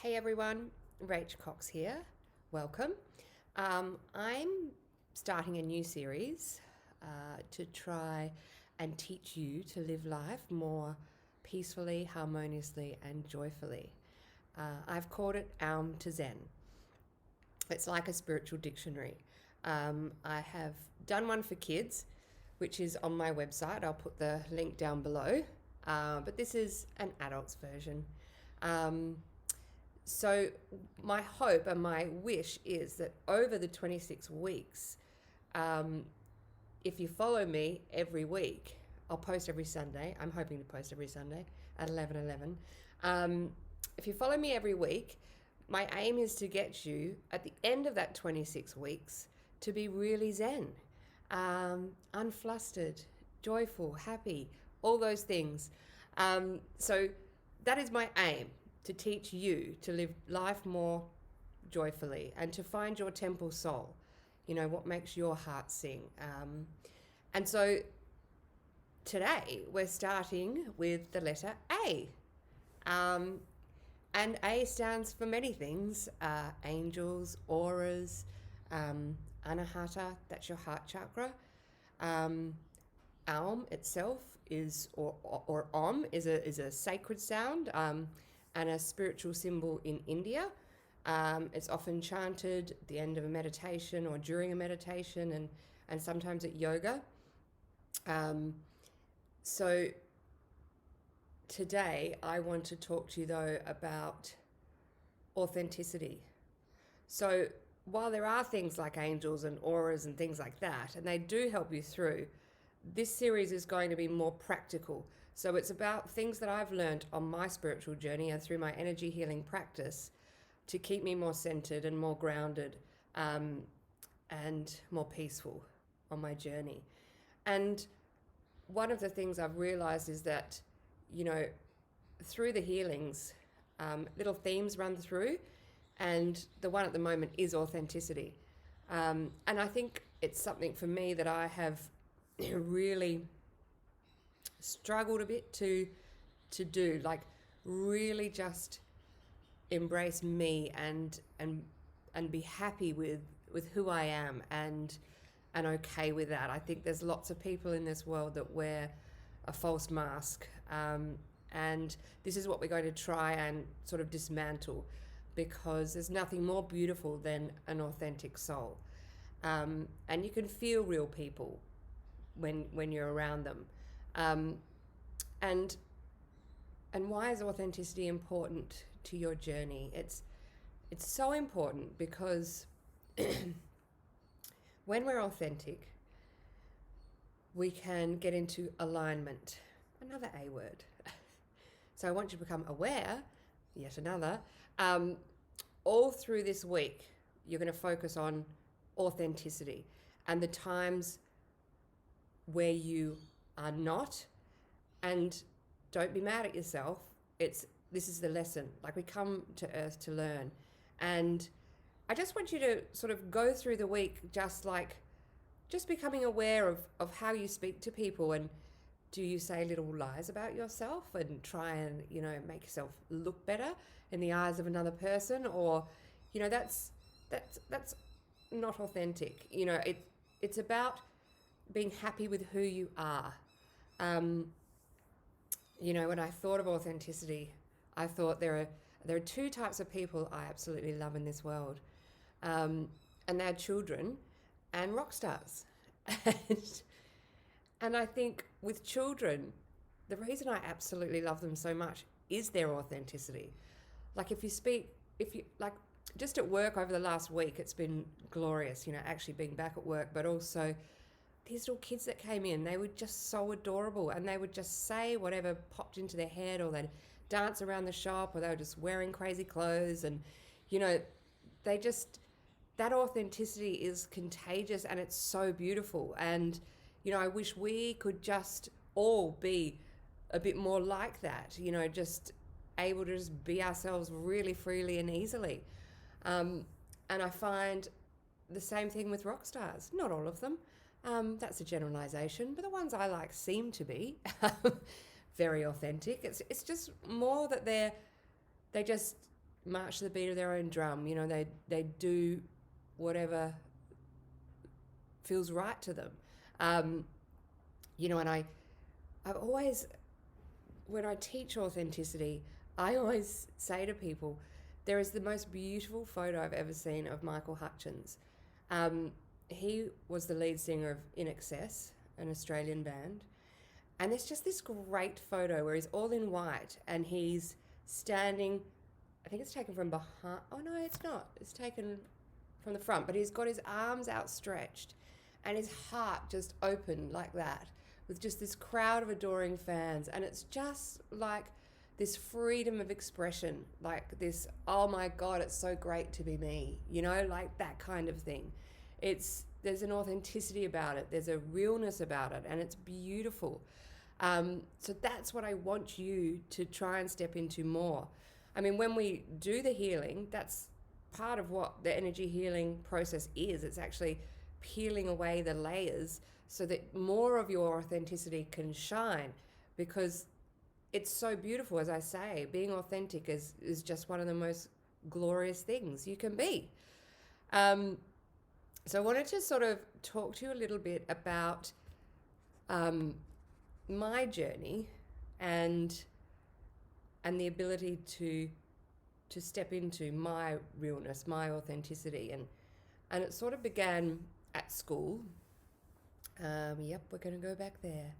Hey everyone, Rachael Cox here. Welcome. I'm starting a new series to try and teach you to live life more peacefully, harmoniously, and joyfully. I've called it Aum to Zen. It's like a spiritual dictionary. I have done one for kids, which is on my website. I'll put the link down below. But this is an adult's version. So, my hope and my wish is that over the 26 weeks, um, if you follow me every week, I'll post every Sunday. I'm hoping to post every Sunday at 11:11. If you follow me every week, my aim is to get you at the end of that 26 weeks to be really zen, unflustered, joyful, happy, all those things. So that is my aim, to teach you to live life more joyfully and to find your temple soul, what makes your heart sing. And so today we're starting with the letter A. And A stands for many things: angels, auras, anahata, that's your heart chakra. Aum itself is, or Om is a sacred sound, and a spiritual symbol in India. It's often chanted at the end of a meditation or during a meditation, and sometimes at yoga. So today I want to talk to you though about authenticity. So while there are things like angels and auras and things like that, and they do help you through, this series is going to be more practical. So it's about things that I've learned on my spiritual journey and through my energy healing practice to keep me more centered and more grounded, and more peaceful on my journey. And one of the things I've realized is that, through the healings, little themes run through, and the one at the moment is authenticity. And I think it's something for me that I have really struggled a bit to do, like really just embrace me and be happy with who I am and okay with that. I think there's lots of people in this world that wear a false mask, and this is what we're going to try and sort of dismantle, because there's nothing more beautiful than an authentic soul, and you can feel real people when you're around them. And why is authenticity important to your journey? It's so important because when we're authentic, we can get into alignment. Another A word. So I want you to become aware, yet another. All through this week, you're going to focus on authenticity and the times where you are not. And don't be mad at yourself. This is the lesson. Like, we come to earth to learn. And I just want you to sort of go through the week just becoming aware of how you speak to people, and do you say little lies about yourself and try and, make yourself look better in the eyes of another person, or, that's not authentic. It's about being happy with who you are. When I thought of authenticity, I thought there are two types of people I absolutely love in this world, and they're children and rock stars. And I think with children, the reason I absolutely love them so much is their authenticity. Like, if you just at work over the last week, it's been glorious, actually being back at work, but also these little kids that came in, they were just so adorable, and they would just say whatever popped into their head, or they'd dance around the shop, or they were just wearing crazy clothes, and that authenticity is contagious, and it's so beautiful. And I wish we could just all be a bit more like that, just able to just be ourselves really freely and easily. And I find the same thing with rock stars. Not all of them. That's a generalization, but the ones I like seem to be very authentic. It's just more that they just march to the beat of their own drum. You know, they do whatever feels right to them. You know, and I've always, when I teach authenticity, I always say to people, there is the most beautiful photo I've ever seen of Michael Hutchins. He was the lead singer of In Excess, an Australian band. And there's just this great photo where he's all in white and he's standing, I think it's taken from behind, oh no, it's not. It's taken from the front, but he's got his arms outstretched and his heart just open like that with just this crowd of adoring fans. And it's just like this freedom of expression, like this, oh my God, it's so great to be me, you know, like that kind of thing. There's an authenticity about it. There's a realness about it, and it's beautiful. So that's what I want you to try and step into more. I mean, when we do the healing, that's part of what the energy healing process is. It's actually peeling away the layers so that more of your authenticity can shine, because it's so beautiful. As I say, being authentic is just one of the most glorious things you can be. So I wanted to sort of talk to you a little bit about my journey and the ability to step into my realness, my authenticity, and it sort of began at school. Yep, we're going to go back there.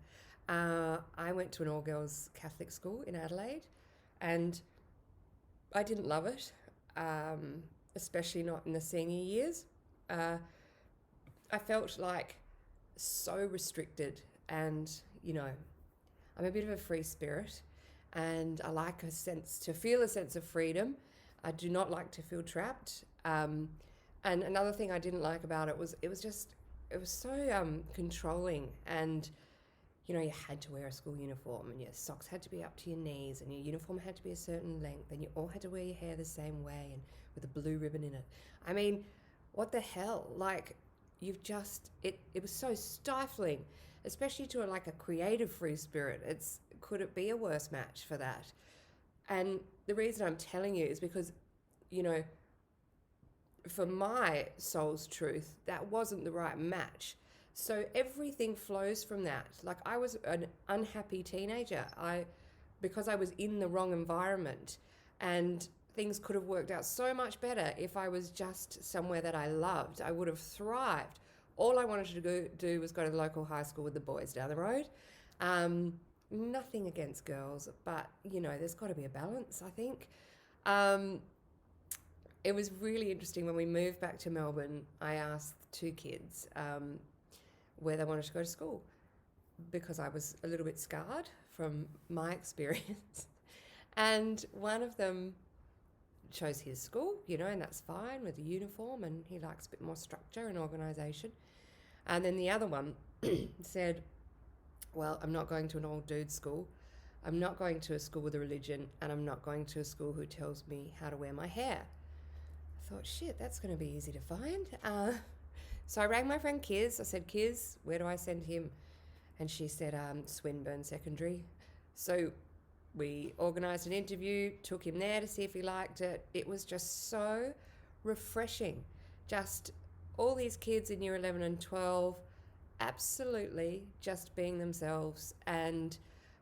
I went to an all-girls Catholic school in Adelaide, and I didn't love it, especially not in the senior years. I felt like so restricted, and you know, I'm a bit of a free spirit, and I like to feel a sense of freedom. I do not like to feel trapped. And another thing I didn't like about it was so controlling, and you know, you had to wear a school uniform, and your socks had to be up to your knees, and your uniform had to be a certain length, and you all had to wear your hair the same way and with a blue ribbon in it. I mean, what the hell? Like, it was so stifling, especially to a creative free spirit. Could it be a worse match for that? And the reason I'm telling you is because, you know, for my soul's truth, that wasn't the right match. So everything flows from that. Like, I was an unhappy teenager because I was in the wrong environment, and things could have worked out so much better if I was just somewhere that I loved. I would have thrived. All I wanted to do was go to the local high school with the boys down the road. Nothing against girls, but you know, there's got to be a balance, I think. It was really interesting when we moved back to Melbourne. I asked two kids where they wanted to go to school, because I was a little bit scarred from my experience. And one of them chose his school, you know, and that's fine, with the uniform, and he likes a bit more structure and organisation. And then the other one said, well, I'm not going to an old dude school. I'm not going to a school with a religion, and I'm not going to a school who tells me how to wear my hair. I thought, shit, that's going to be easy to find. So I rang my friend Kiz. I said, Kiz, where do I send him? And she said, Swinburne Secondary. So we organised an interview, took him there to see if he liked it. It was just so refreshing. Just all these kids in year 11 and 12, absolutely just being themselves. And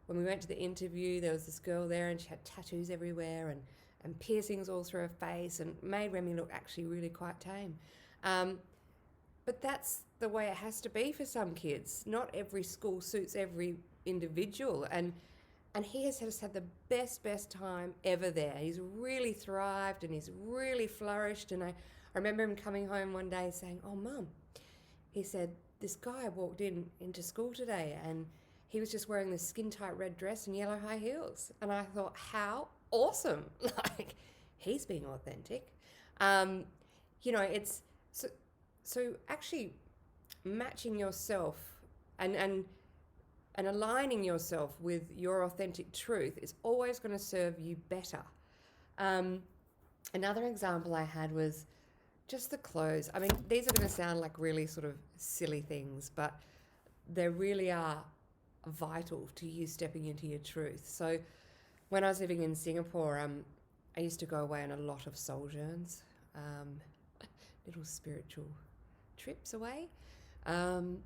when we went to the interview, there was this girl there, and she had tattoos everywhere and piercings all through her face, and made Remy look actually really quite tame. But that's the way it has to be for some kids. Not every school suits every individual. And he has just had the best time ever there. He's really thrived, and he's really flourished. And I remember him coming home one day saying, oh, Mum, he said, this guy walked into school today, and he was just wearing this skin-tight red dress and yellow high heels. And I thought, how awesome. Like, he's being authentic. You know, it's so actually matching yourself and aligning yourself with your authentic truth is always going to serve you better. Another example I had was just the clothes. I mean, these are going to sound like really sort of silly things, but they really are vital to you stepping into your truth. So when I was living in Singapore, I used to go away on a lot of sojourns, little spiritual trips away. And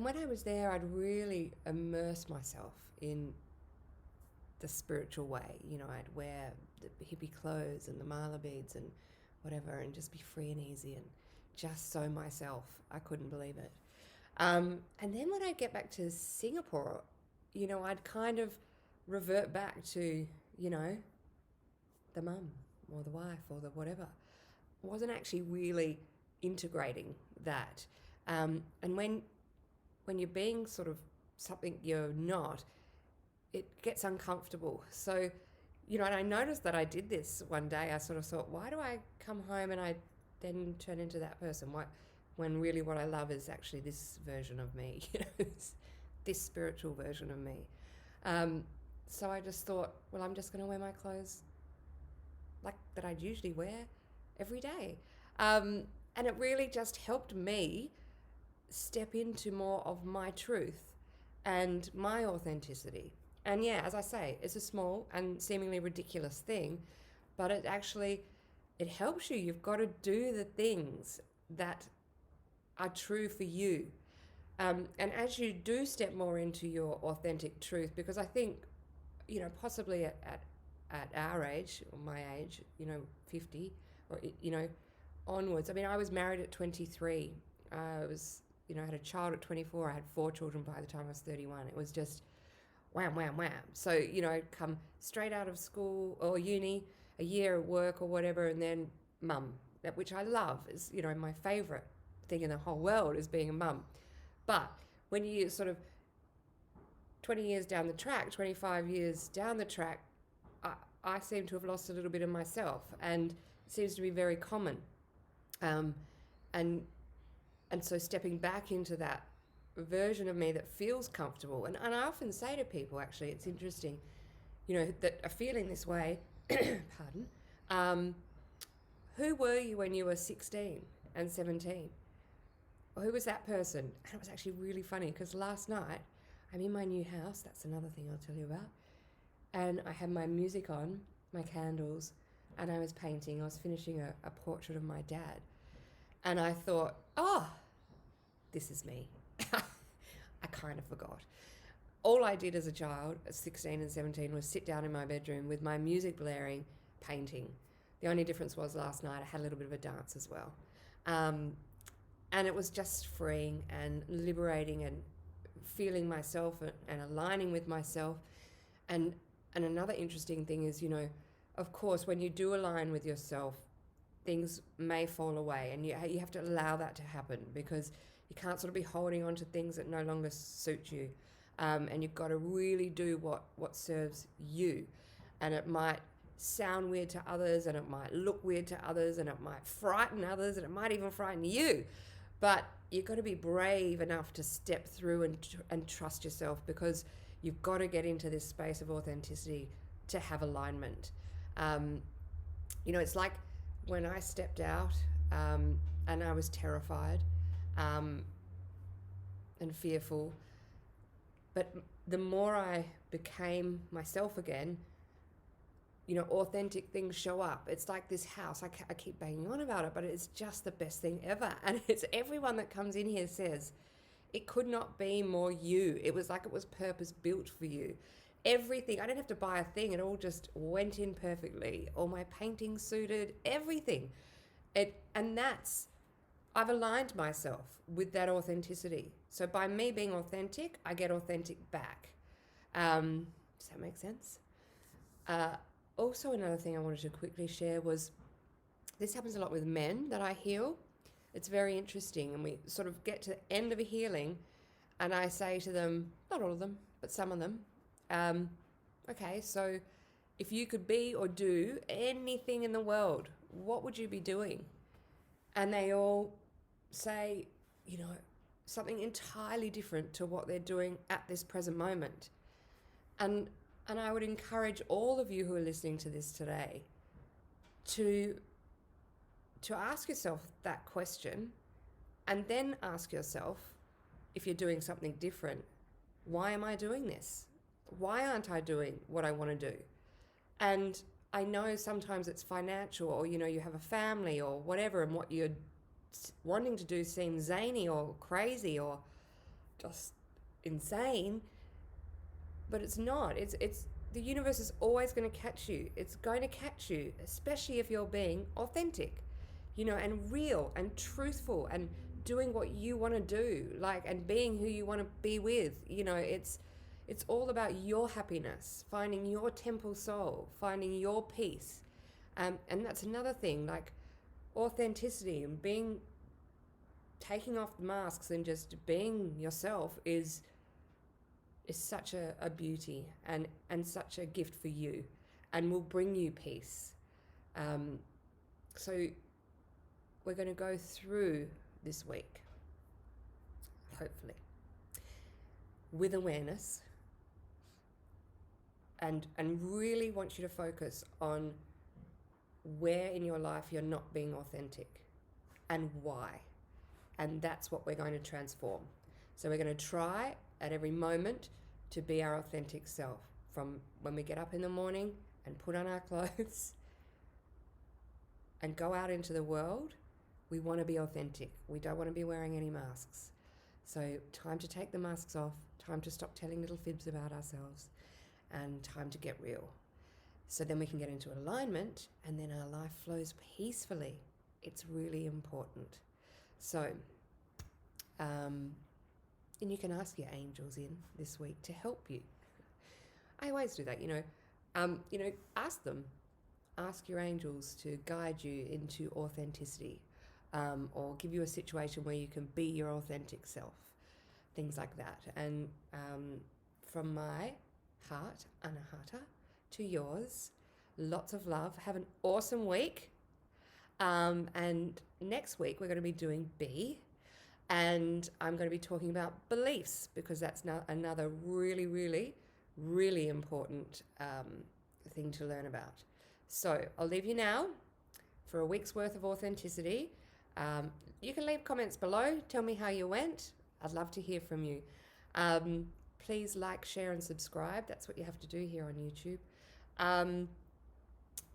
when I was there, I'd really immerse myself in the spiritual way. You know, I'd wear the hippie clothes and the mala beads and whatever, and just be free and easy and just so myself. I couldn't believe it. And then when I get back to Singapore, you know, I'd kind of revert back to, you know, the mum or the wife or the whatever. Wasn't actually really integrating that. And when you're being sort of something you're not, it gets uncomfortable. So, you know, and I noticed that I did this one day. I sort of thought, why do I come home and I then turn into that person? Why, when really what I love is actually this version of me, you know, this spiritual version of me. So I just thought, well, I'm just going to wear my clothes like that I'd usually wear every day. And it really just helped me step into more of my truth and my authenticity. And yeah, as I say, it's a small and seemingly ridiculous thing, but it helps you. You've got to do the things that are true for you. And as you do step more into your authentic truth, because I think, you know, possibly at our age, or my age, you know, 50, or, you know, onwards. I mean, I was married at 23. I had a child at 24. I had 4 children by the time I was 31. It was just wham, wham, wham. So, you know, I'd come straight out of school or uni, a year at work or whatever, and then mum, which I love, is, you know, my favourite thing in the whole world is being a mum. But when you sort of 20 years down the track, 25 years down the track, I seem to have lost a little bit of myself, and it seems to be very common. And so stepping back into that version of me that feels comfortable, and I often say to people, actually, it's interesting, you know, that are feeling this way, pardon, who were you when you were 16 and 17? Or who was that person? And it was actually really funny because last night, I'm in my new house, that's another thing I'll tell you about, and I had my music on, my candles, and I was painting. I was finishing a portrait of my dad. And I thought, oh, this is me. I kind of forgot. All I did as a child, at 16 and 17, was sit down in my bedroom with my music blaring, painting. The only difference was last night I had a little bit of a dance as well. And it was just freeing and liberating and feeling myself and aligning with myself. And another interesting thing is, you know, of course, when you do align with yourself, things may fall away, and you have to allow that to happen, because you can't sort of be holding on to things that no longer suit you. And you've got to really do what serves you. And it might sound weird to others, and it might look weird to others, and it might frighten others, and it might even frighten you. But you've got to be brave enough to step through and trust yourself, because you've got to get into this space of authenticity to have alignment. You know, it's like when I stepped out and I was terrified and fearful, but the more I became myself again, you know, authentic things show up. It's like this house. I keep banging on about it, but it's just the best thing ever. And it's everyone that comes in here says, it could not be more you. It was like it was purpose built for you. Everything, I didn't have to buy a thing. It all just went in perfectly. All my paintings suited, everything. I've aligned myself with that authenticity. So by me being authentic, I get authentic back. Does that make sense? Also, another thing I wanted to quickly share was, this happens a lot with men that I heal. It's very interesting, and we sort of get to the end of a healing, and I say to them, not all of them, but some of them, okay, so if you could be or do anything in the world, what would you be doing? And they all say, you know, something entirely different to what they're doing at this present moment. And I would encourage all of you who are listening to this today to ask yourself that question, and then ask yourself, if you're doing something different, why am I doing this? Why aren't I doing what I want to do? And I know sometimes it's financial, or you have a family or whatever, and what you're wanting to do seems zany or crazy or just insane, but it's not. It's the universe is always going to catch you. It's going to catch you, especially if you're being authentic, and real and truthful and doing what you want to do, and being who you want to be with. It's all about your happiness, finding your temple soul, finding your peace. And that's another thing, authenticity and taking off the masks and just being yourself is such a beauty and such a gift for you, and will bring you peace. So we're going to go through this week, hopefully, with awareness, and really want you to focus on where in your life you're not being authentic and why. And that's what we're going to transform. So we're going to try at every moment to be our authentic self, from when we get up in the morning and put on our clothes and go out into the world. We want to be authentic. We don't want to be wearing any masks. So time to take the masks off, time to stop telling little fibs about ourselves, and time to get real. So then we can get into alignment, and then our life flows peacefully. It's really important. So, and you can ask your angels in this week to help you. I always do that, ask them. Ask your angels to guide you into authenticity, or give you a situation where you can be your authentic self, things like that. And from my heart, Anahata, to yours, lots of love. Have an awesome week. And next week we're going to be doing B, and I'm going to be talking about beliefs, because that's another really, really, really important thing to learn about. So I'll leave you now for a week's worth of authenticity. You can leave comments below. Tell me how you went. I'd love to hear from you. Please like, share, and subscribe. That's what you have to do here on YouTube.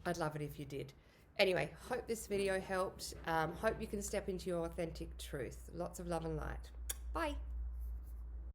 I'd love it if you did. Anyway, hope this video helped. Hope you can step into your authentic truth. Lots of love and light. Bye.